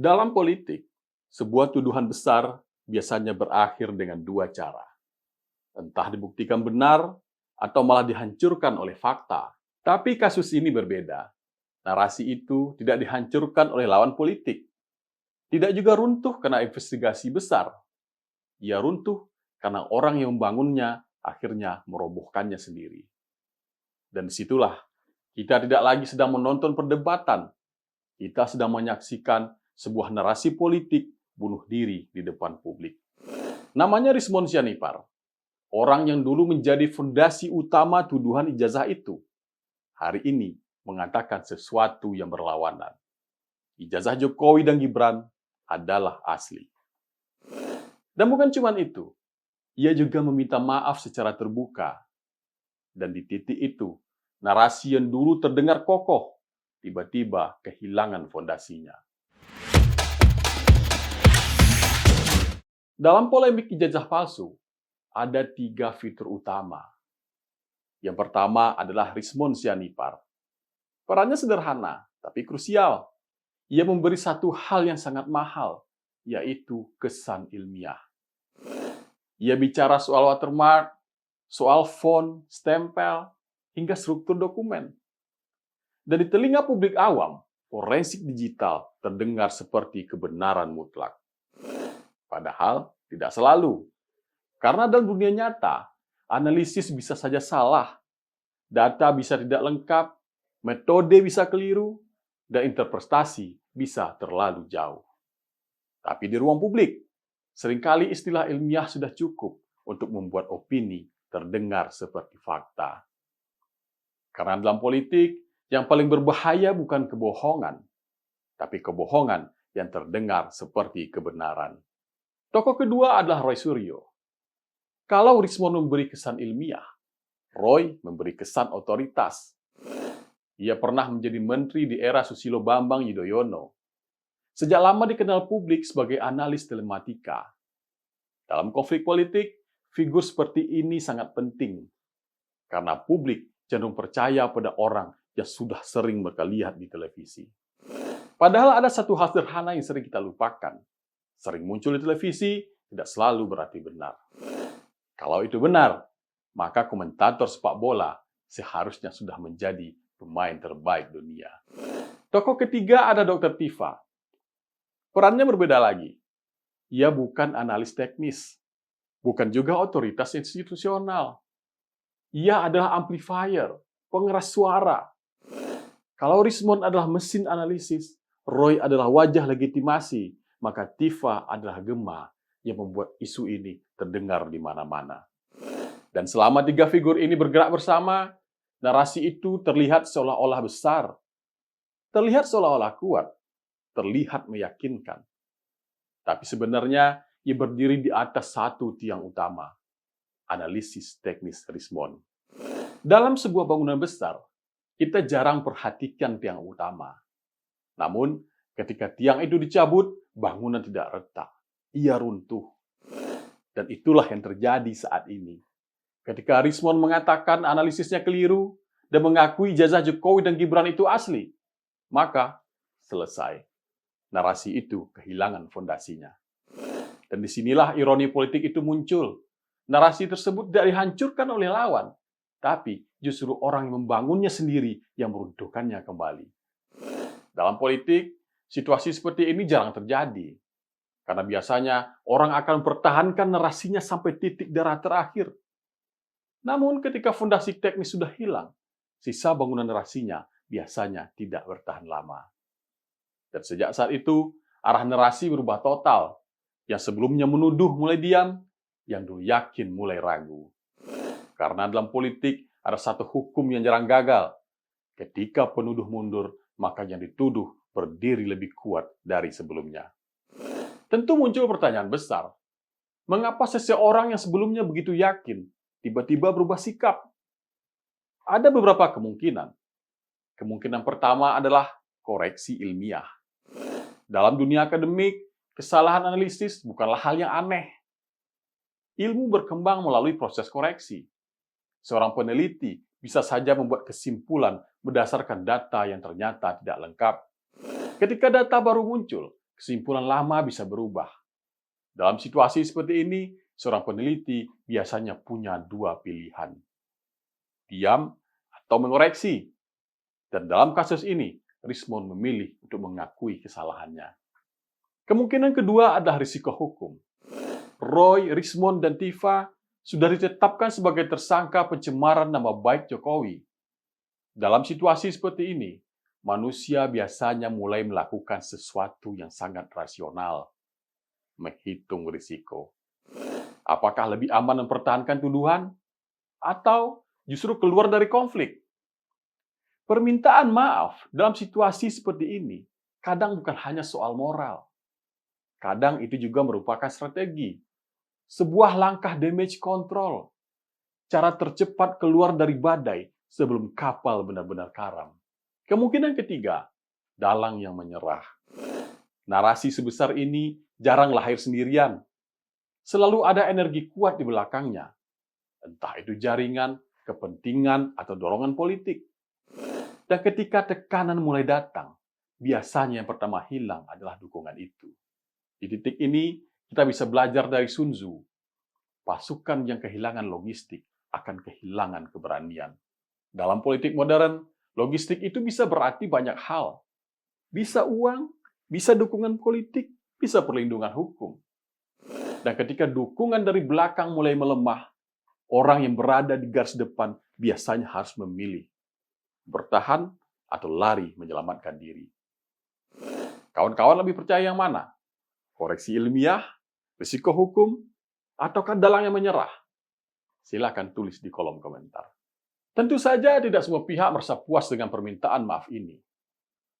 Dalam politik, sebuah tuduhan besar biasanya berakhir dengan dua cara. Entah dibuktikan benar atau malah dihancurkan oleh fakta. Tapi kasus ini berbeda. Narasi itu tidak dihancurkan oleh lawan politik. Tidak juga runtuh karena investigasi besar. Ia runtuh karena orang yang membangunnya akhirnya merobohkannya sendiri. Dan disitulah kita tidak lagi sedang menonton perdebatan. Kita sedang menyaksikan sebuah narasi politik bunuh diri di depan publik. Namanya Rismon Sianipar, orang yang dulu menjadi fondasi utama tuduhan ijazah itu. Hari ini mengatakan sesuatu yang berlawanan. Ijazah Jokowi dan Gibran adalah asli. Dan bukan cuma itu, ia juga meminta maaf secara terbuka. Dan di titik itu, narasi yang dulu terdengar kokoh, tiba-tiba kehilangan fondasinya. Dalam polemik ijazah palsu, ada 3 fitur utama. Yang pertama adalah Rismon Sianipar. Perannya sederhana, tapi krusial. Ia memberi satu hal yang sangat mahal, yaitu kesan ilmiah. Ia bicara soal watermark, soal font, stempel, hingga struktur dokumen. Dan di telinga publik awam, forensik digital terdengar seperti kebenaran mutlak. Padahal tidak selalu. Karena dalam dunia nyata, analisis bisa saja salah, data bisa tidak lengkap, metode bisa keliru, dan interpretasi bisa terlalu jauh. Tapi di ruang publik, seringkali istilah ilmiah sudah cukup untuk membuat opini terdengar seperti fakta. Karena dalam politik, yang paling berbahaya bukan kebohongan, tapi kebohongan yang terdengar seperti kebenaran. Tokoh kedua adalah Roy Suryo. Kalau Rismon memberi kesan ilmiah, Roy memberi kesan otoritas. Ia pernah menjadi menteri di era Susilo Bambang Yudhoyono. Sejak lama dikenal publik sebagai analis telematika. Dalam konflik politik, figur seperti ini sangat penting. Karena publik cenderung percaya pada orang yang sudah sering mereka lihat di televisi. Padahal ada satu hal sederhana yang sering kita lupakan. Sering muncul di televisi tidak selalu berarti benar. Kalau itu benar, maka komentator sepak bola seharusnya sudah menjadi pemain terbaik dunia. Tokoh ketiga ada Dr. Tifa. Perannya berbeda lagi. Ia bukan analis teknis, bukan juga otoritas institusional. Ia adalah amplifier, pengeras suara. Kalau Rismon adalah mesin analisis, Roy adalah wajah legitimasi, maka Tifa adalah gema yang membuat isu ini terdengar di mana-mana. Dan selama 3 figur ini bergerak bersama, narasi itu terlihat seolah-olah besar, terlihat seolah-olah kuat, terlihat meyakinkan. Tapi sebenarnya ia berdiri di atas satu tiang utama, analisis teknis Rismon. Dalam sebuah bangunan besar, kita jarang perhatikan tiang utama. Namun, ketika tiang itu dicabut, bangunan tidak retak. Ia runtuh. Dan itulah yang terjadi saat ini. Ketika Rismon mengatakan analisisnya keliru dan mengakui ijazah Jokowi dan Gibran itu asli, maka selesai. Narasi itu kehilangan fondasinya. Dan disinilah ironi politik itu muncul. Narasi tersebut tidak dihancurkan oleh lawan, tapi justru orang yang membangunnya sendiri yang meruntuhkannya kembali. Dalam politik, situasi seperti ini jarang terjadi. Karena biasanya orang akan mempertahankan narasinya sampai titik darah terakhir. Namun ketika fondasi teknis sudah hilang, sisa bangunan narasinya biasanya tidak bertahan lama. Dan sejak saat itu, arah narasi berubah total. Yang sebelumnya menuduh mulai diam, yang dulu yakin mulai ragu. Karena dalam politik ada satu hukum yang jarang gagal. Ketika penuduh mundur, maka yang dituduh berdiri lebih kuat dari sebelumnya. Tentu muncul pertanyaan besar. Mengapa seseorang yang sebelumnya begitu yakin, tiba-tiba berubah sikap? Ada beberapa kemungkinan. Kemungkinan pertama adalah koreksi ilmiah. Dalam dunia akademik, kesalahan analisis bukanlah hal yang aneh. Ilmu berkembang melalui proses koreksi. Seorang peneliti bisa saja membuat kesimpulan berdasarkan data yang ternyata tidak lengkap. Ketika data baru muncul, kesimpulan lama bisa berubah. Dalam situasi seperti ini, seorang peneliti biasanya punya dua pilihan. Diam atau mengoreksi. Dan dalam kasus ini, Richmond memilih untuk mengakui kesalahannya. Kemungkinan kedua adalah risiko hukum. Roy, Richmond, dan Tifa sudah ditetapkan sebagai tersangka pencemaran nama baik Jokowi. Dalam situasi seperti ini, manusia biasanya mulai melakukan sesuatu yang sangat rasional, menghitung risiko. Apakah lebih aman mempertahankan tuduhan atau justru keluar dari konflik? Permintaan maaf dalam situasi seperti ini kadang bukan hanya soal moral. Kadang itu juga merupakan strategi, sebuah langkah damage control, cara tercepat keluar dari badai sebelum kapal benar-benar karam. Kemungkinan ketiga, dalang yang menyerah. Narasi sebesar ini jarang lahir sendirian. Selalu ada energi kuat di belakangnya. Entah itu jaringan, kepentingan, atau dorongan politik. Dan ketika tekanan mulai datang, biasanya yang pertama hilang adalah dukungan itu. Di titik ini, kita bisa belajar dari Sun Tzu. Pasukan yang kehilangan logistik akan kehilangan keberanian. Dalam politik modern, logistik itu bisa berarti banyak hal. Bisa uang, bisa dukungan politik, bisa perlindungan hukum. Dan ketika dukungan dari belakang mulai melemah, orang yang berada di garis depan biasanya harus memilih bertahan atau lari menyelamatkan diri. Kawan-kawan lebih percaya yang mana? Koreksi ilmiah, risiko hukum, ataukah dalang yang menyerah? Silakan tulis di kolom komentar. Tentu saja tidak semua pihak merasa puas dengan permintaan maaf ini.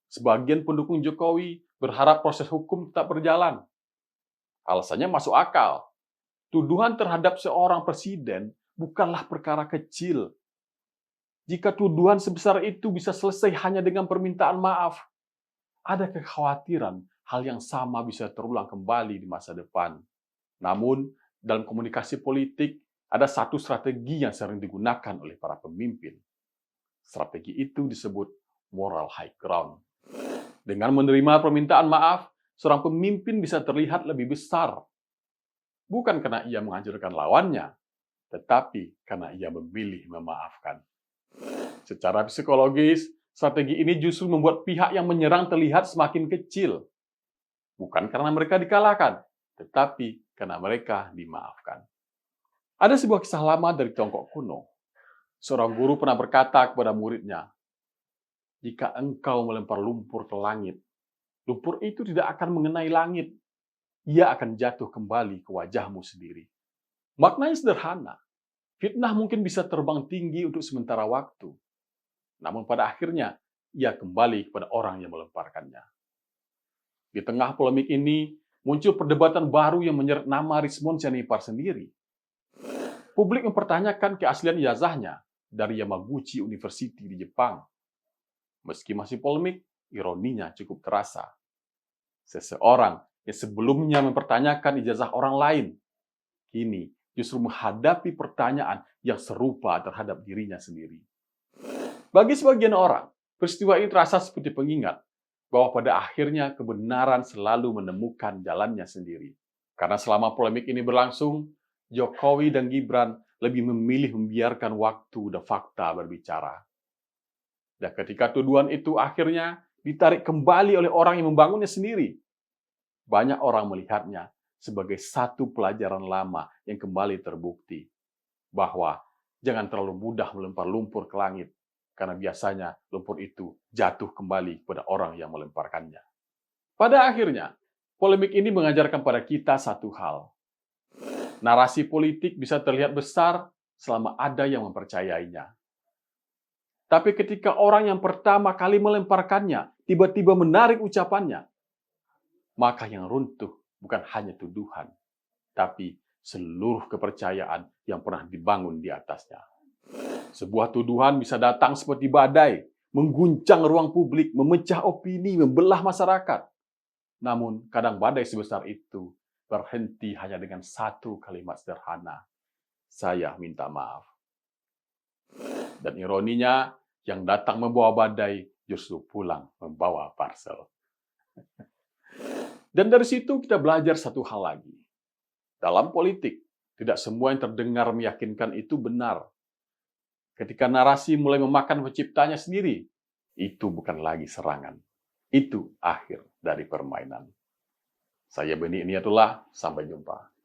Sebagian pendukung Jokowi berharap proses hukum tetap berjalan. Alasannya masuk akal. Tuduhan terhadap seorang presiden bukanlah perkara kecil. Jika tuduhan sebesar itu bisa selesai hanya dengan permintaan maaf, ada kekhawatiran hal yang sama bisa terulang kembali di masa depan. Namun, dalam komunikasi politik, ada satu strategi yang sering digunakan oleh para pemimpin. Strategi itu disebut moral high ground. Dengan menerima permintaan maaf, seorang pemimpin bisa terlihat lebih besar. Bukan karena ia menghancurkan lawannya, tetapi karena ia memilih memaafkan. Secara psikologis, strategi ini justru membuat pihak yang menyerang terlihat semakin kecil. Bukan karena mereka dikalahkan, tetapi karena mereka dimaafkan. Ada sebuah kisah lama dari Tiongkok kuno. Seorang guru pernah berkata kepada muridnya, "Jika engkau melempar lumpur ke langit, lumpur itu tidak akan mengenai langit. Ia akan jatuh kembali ke wajahmu sendiri." Maknanya sederhana. Fitnah mungkin bisa terbang tinggi untuk sementara waktu. Namun pada akhirnya, ia kembali kepada orang yang melemparkannya. Di tengah polemik ini, muncul perdebatan baru yang menyeret nama Richmond Sianipar sendiri. Publik mempertanyakan keaslian ijazahnya dari Yamaguchi University di Jepang. Meski masih polemik, ironinya cukup terasa. Seseorang yang sebelumnya mempertanyakan ijazah orang lain, kini justru menghadapi pertanyaan yang serupa terhadap dirinya sendiri. Bagi sebagian orang, peristiwa ini terasa seperti pengingat bahwa pada akhirnya kebenaran selalu menemukan jalannya sendiri. Karena selama polemik ini berlangsung, Jokowi dan Gibran lebih memilih membiarkan waktu dan fakta berbicara. Dan ketika tuduhan itu akhirnya ditarik kembali oleh orang yang membangunnya sendiri, banyak orang melihatnya sebagai satu pelajaran lama yang kembali terbukti, bahwa jangan terlalu mudah melempar lumpur ke langit, karena biasanya lumpur itu jatuh kembali pada orang yang melemparkannya. Pada akhirnya, polemik ini mengajarkan pada kita satu hal. Narasi politik bisa terlihat besar selama ada yang mempercayainya. Tapi ketika orang yang pertama kali melemparkannya tiba-tiba menarik ucapannya, maka yang runtuh bukan hanya tuduhan, tapi seluruh kepercayaan yang pernah dibangun di atasnya. Sebuah tuduhan bisa datang seperti badai, mengguncang ruang publik, memecah opini, membelah masyarakat. Namun, kadang badai sebesar itu berhenti hanya dengan satu kalimat sederhana. Saya minta maaf. Dan ironinya, yang datang membawa badai justru pulang membawa parsel. Dan dari situ kita belajar satu hal lagi. Dalam politik, tidak semua yang terdengar meyakinkan itu benar. Ketika narasi mulai memakan penciptanya sendiri, itu bukan lagi serangan. Itu akhir dari permainan. Saya Beni Iniatullah, sampai jumpa.